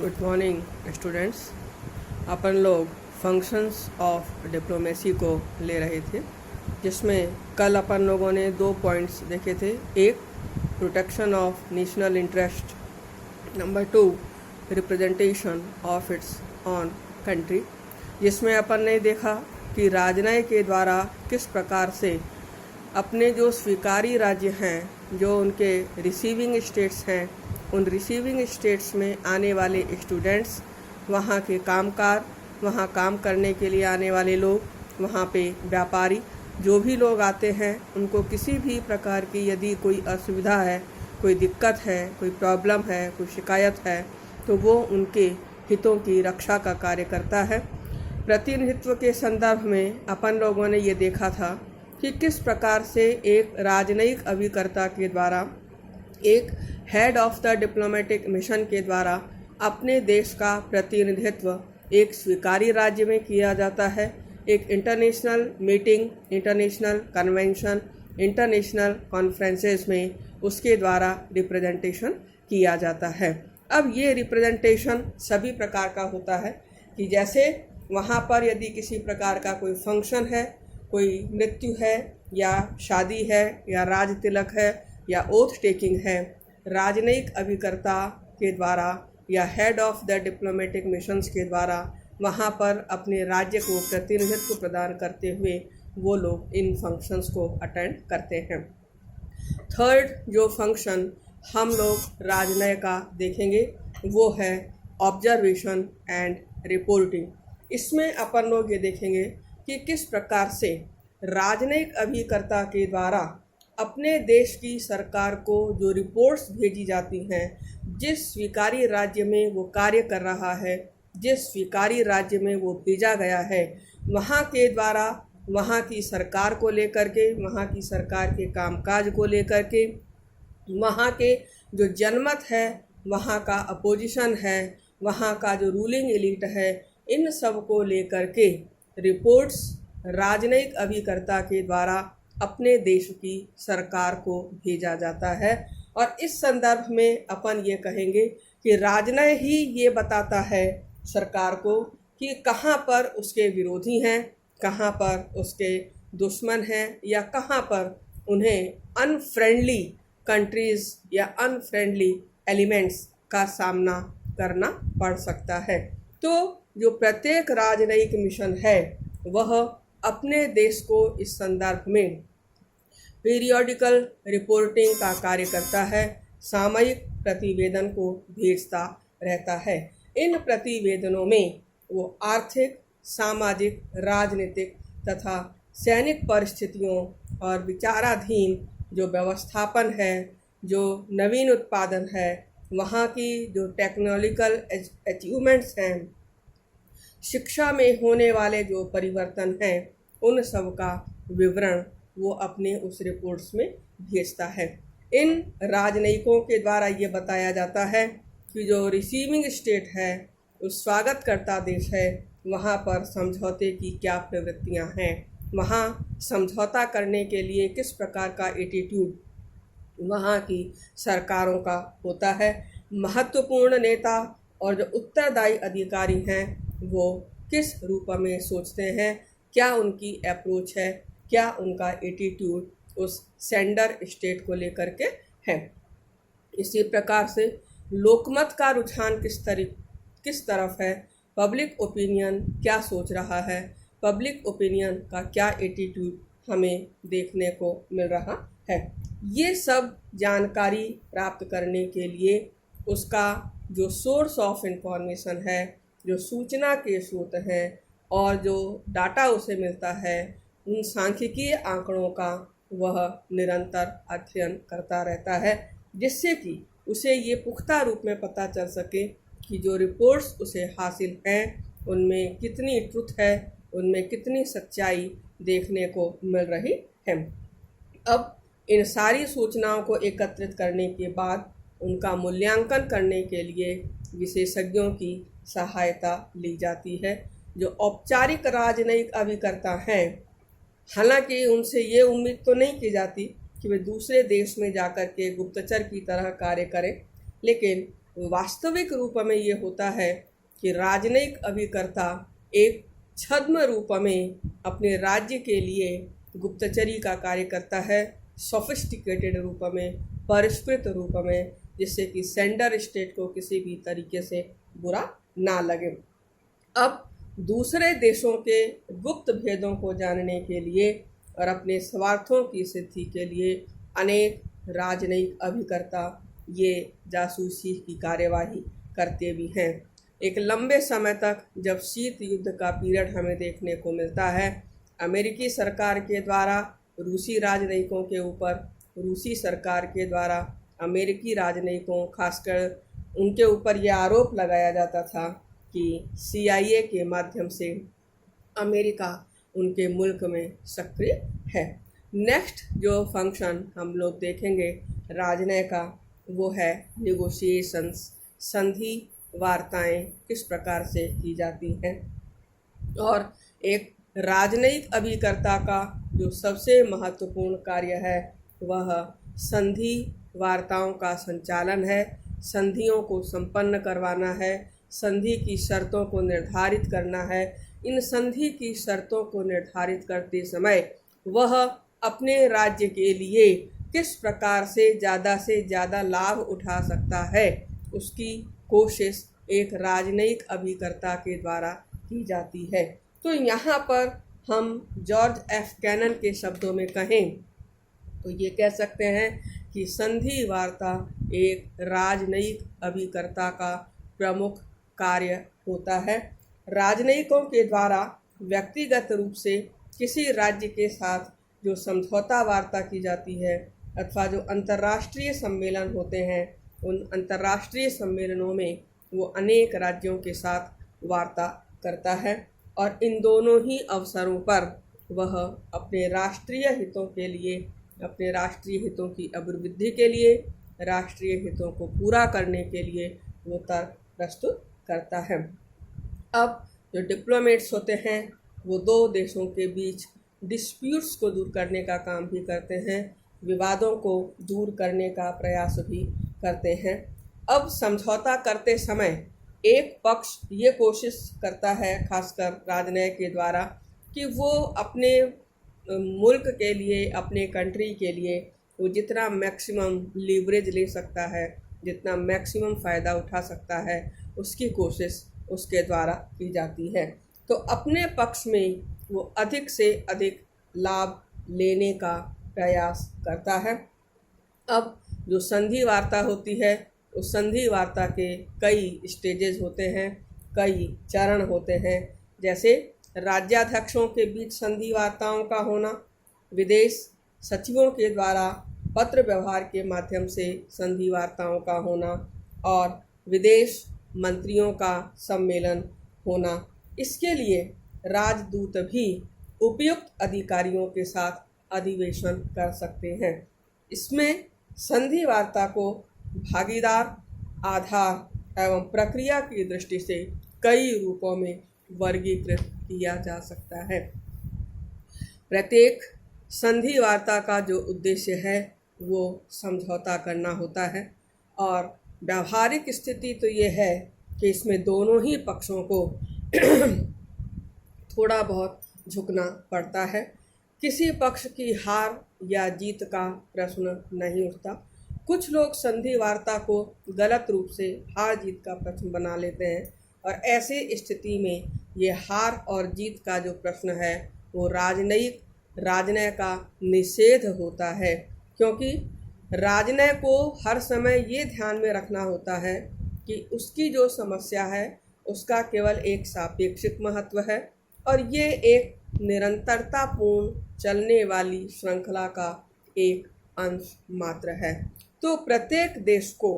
Good morning students. अपन लोग functions of diplomacy को ले रहे थे, जिसमें कल अपन लोगों ने 2 पॉइंट्स देखे थे। एक, protection of national interest, number 2, representation of its on country, जिसमें अपन ने देखा कि राजनय के द्वारा किस प्रकार से अपने जो स्वीकारी राज्य हैं, जो उनके रिसीविंग स्टेट्स हैं, उन रिसीविंग स्टेट्स में आने वाले स्टूडेंट्स, वहाँ के कामकार, वहाँ काम करने के लिए आने वाले लोग, वहाँ पे व्यापारी, जो भी लोग आते हैं, उनको किसी भी प्रकार की यदि कोई असुविधा है, कोई दिक्कत है, कोई प्रॉब्लम है, कोई शिकायत है, तो वो उनके हितों की रक्षा का कार्य करता है। प्रतिनिधित्व के संदर्भ में अपन लोगों ने ये देखा था कि किस प्रकार से एक राजनयिक अभिकर्ता के द्वारा, एक head of the diplomatic mission के द्वारा अपने देश का प्रतिनिधित्व एक स्वीकारी राज्य में किया जाता है। एक international meeting, international convention, international conferences में उसके द्वारा रिप्रेजेंटेशन किया जाता है। अब ये रिप्रेजेंटेशन सभी प्रकार का होता है कि जैसे वहाँ पर यदि किसी प्रकार का कोई फंक्शन है, कोई मृत्यु है या शादी है या राज तिलक है या ओथ टेकिंग है, राजनयिक अभिकर्ता के द्वारा या head of the diplomatic missions के द्वारा वहाँ पर अपने राज्य को प्रतिनिधित्व प्रदान करते हुए वो लोग इन फंक्शंस को अटेंड करते हैं। थर्ड जो फंक्शन हम लोग राजनय का देखेंगे वो है ऑब्जर्वेशन एंड रिपोर्टिंग। इसमें अपन लोग ये देखेंगे कि किस प्रकार से राजनयिक अभिकर्ता के द्वारा अपने देश की सरकार को जो रिपोर्ट्स भेजी जाती हैं, जिस स्वीकारी राज्य में वो कार्य कर रहा है, जिस स्वीकारी राज्य में वो भेजा गया है, वहाँ के द्वारा वहाँ की सरकार को लेकर के, वहाँ की सरकार के कामकाज को लेकर के, वहाँ के जो जनमत है, वहाँ का अपोजिशन है, वहाँ का जो रूलिंग एलिट है, इन सब को लेकर के रिपोर्ट्स राजनयिक अभिकर्ता के द्वारा अपने देश की सरकार को भेजा जाता है। और इस संदर्भ में अपन ये कहेंगे कि राजनय ही ये बताता है सरकार को कि कहाँ पर उसके विरोधी हैं, कहाँ पर उसके दुश्मन हैं, या कहाँ पर उन्हें अनफ्रेंडली कंट्रीज़ या अनफ्रेंडली एलिमेंट्स का सामना करना पड़ सकता है। तो जो प्रत्येक राजनयिक मिशन है वह अपने देश को इस संदर्भ में पीरियोडिकल रिपोर्टिंग का कार्य करता है, सामयिक प्रतिवेदन को भेजता रहता है। इन प्रतिवेदनों में वो आर्थिक, सामाजिक, राजनीतिक तथा सैनिक परिस्थितियों और विचाराधीन जो व्यवस्थापन है, जो नवीन उत्पादन है, वहाँ की जो टेक्नोलॉजिकल अचीवमेंट्स हैं, शिक्षा में होने वाले जो परिवर्तन हैं, उन सब का विवरण वो अपने उस रिपोर्ट्स में भेजता है। इन राजनयिकों के द्वारा ये बताया जाता है कि जो रिसीविंग स्टेट है, उस स्वागतकर्ता देश है, वहाँ पर समझौते की क्या प्रवृत्तियाँ हैं, वहाँ समझौता करने के लिए किस प्रकार का एटीट्यूड वहाँ की सरकारों का होता है। महत्वपूर्ण नेता और जो उत्तरदायी अधिकारी हैं वो किस रूप में सोचते हैं, क्या उनकी अप्रोच है, क्या उनका एटीट्यूड उस सेंडर स्टेट को लेकर के है। इसी प्रकार से लोकमत का रुझान किस तरफ है, पब्लिक ओपिनियन क्या सोच रहा है, पब्लिक ओपिनियन का क्या एटीट्यूड हमें देखने को मिल रहा है। ये सब जानकारी प्राप्त करने के लिए उसका जो सोर्स ऑफ इंफॉर्मेशन है, जो सूचना के स्रोत हैं और जो डाटा उसे मिलता है, उन सांख्यिकीय आंकड़ों का वह निरंतर अध्ययन करता रहता है, जिससे कि उसे ये पुख्ता रूप में पता चल सके कि जो रिपोर्ट्स उसे हासिल हैं उनमें कितनी ट्रुथ है, उनमें कितनी सच्चाई देखने को मिल रही है। अब इन सारी सूचनाओं को एकत्रित करने के बाद उनका मूल्यांकन करने के लिए विशेषज्ञों की सहायता ली जाती है। जो औपचारिक राजनयिक अभिकर्ता हैं, हालांकि उनसे ये उम्मीद तो नहीं की जाती कि वे दूसरे देश में जाकर के गुप्तचर की तरह कार्य करें, लेकिन वास्तविक रूप में ये होता है कि राजनयिक अभिकर्ता एक छद्म रूप में अपने राज्य के लिए गुप्तचरी का कार्य करता है, सोफिस्टिकेटेड रूप में, परिष्कृत रूप में, जिससे कि सेंडर स्टेट को किसी भी तरीके से बुरा ना लगे। अब दूसरे देशों के गुप्त भेदों को जानने के लिए और अपने स्वार्थों की सिद्धि के लिए अनेक राजनयिक अभिकर्ता ये जासूसी की कार्यवाही करते भी हैं। एक लंबे समय तक जब शीत युद्ध का पीरियड हमें देखने को मिलता है, अमेरिकी सरकार के द्वारा रूसी राजनयिकों के ऊपर, रूसी सरकार के द्वारा अमेरिकी राजनयिकों, खासकर उनके ऊपर यह आरोप लगाया जाता था कि CIA के माध्यम से अमेरिका उनके मुल्क में सक्रिय है। नेक्स्ट जो फंक्शन हम लोग देखेंगे राजनय का, वो है निगोशिएशंस, संधि वार्ताएं किस प्रकार से की जाती हैं। और एक राजनयिक अभिकर्ता का जो सबसे महत्वपूर्ण कार्य है वह संधि वार्ताओं का संचालन है, संधियों को संपन्न करवाना है, संधि की शर्तों को निर्धारित करना है। इन संधि की शर्तों को निर्धारित करते समय वह अपने राज्य के लिए किस प्रकार से ज़्यादा लाभ उठा सकता है, उसकी कोशिश एक राजनयिक अभिकर्ता के द्वारा की जाती है। तो यहाँ पर हम जॉर्ज F. कैनन के शब्दों में कहें तो ये कह सकते हैं कि संधि वार्ता एक राजनयिक अभिकर्ता का प्रमुख कार्य होता है। राजनयिकों के द्वारा व्यक्तिगत रूप से किसी राज्य के साथ जो समझौता वार्ता की जाती है अथवा जो अंतर्राष्ट्रीय सम्मेलन होते हैं, उन अंतर्राष्ट्रीय सम्मेलनों में वो अनेक राज्यों के साथ वार्ता करता है और इन दोनों ही अवसरों पर वह अपने राष्ट्रीय हितों के लिए, अपने राष्ट्रीय हितों की अभिवृद्धि के लिए, राष्ट्रीय हितों को पूरा करने के लिए वो तर्क प्रस्तुत करता है। अब जो डिप्लोमेट्स होते हैं वो दो देशों के बीच डिस्प्यूट्स को दूर करने का काम भी करते हैं, विवादों को दूर करने का प्रयास भी करते हैं। अब समझौता करते समय एक पक्ष ये कोशिश करता है, खासकर राजनय के द्वारा, कि वो अपने मुल्क के लिए, अपने कंट्री के लिए वो जितना मैक्सिमम लीवरेज ले सकता है, जितना मैक्सिमम फ़ायदा उठा सकता है, उसकी कोशिश उसके द्वारा की जाती है। तो अपने पक्ष में वो अधिक से अधिक लाभ लेने का प्रयास करता है। अब जो संधि वार्ता होती है, उस संधि वार्ता के कई स्टेजेस होते हैं, कई चरण होते हैं, जैसे राज्याध्यक्षों के बीच संधि वार्ताओं का होना, विदेश सचिवों के द्वारा पत्र व्यवहार के माध्यम से संधि वार्ताओं का होना और विदेश मंत्रियों का सम्मेलन होना। इसके लिए राजदूत भी उपयुक्त अधिकारियों के साथ अधिवेशन कर सकते हैं। इसमें संधि वार्ता को भागीदार, आधार एवं प्रक्रिया की दृष्टि से कई रूपों में वर्गीकृत किया जा सकता है। प्रत्येक संधि वार्ता का जो उद्देश्य है वो समझौता करना होता है और व्यावहारिक स्थिति तो ये है कि इसमें दोनों ही पक्षों को थोड़ा बहुत झुकना पड़ता है। किसी पक्ष की हार या जीत का प्रश्न नहीं उठता। कुछ लोग संधि वार्ता को गलत रूप से हार जीत का प्रश्न बना लेते हैं और ऐसे स्थिति में ये हार और जीत का जो प्रश्न है वो राजनय का निषेध होता है, क्योंकि राजनय को हर समय ये ध्यान में रखना होता है कि उसकी जो समस्या है उसका केवल एक सापेक्षिक महत्व है और ये एक निरंतरतापूर्ण चलने वाली श्रृंखला का एक अंश मात्र है। तो प्रत्येक देश को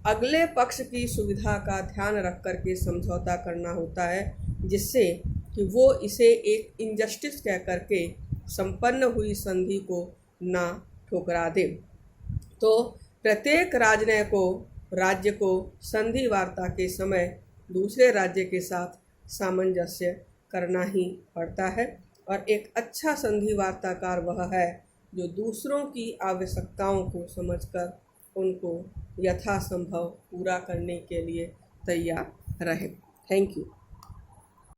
अगले पक्ष की सुविधा का ध्यान रख कर के समझौता करना होता है, जिससे कि वो इसे एक इनजस्टिस कह करके संपन्न हुई संधि को ना ठुकरा दे। तो प्रत्येक राज्य को संधि वार्ता के समय दूसरे राज्य के साथ सामंजस्य करना ही पड़ता है और एक अच्छा संधि वार्ताकार वह है जो दूसरों की आवश्यकताओं को समझकर उनको यथासंभव पूरा करने के लिए तैयार रहें। Thank you.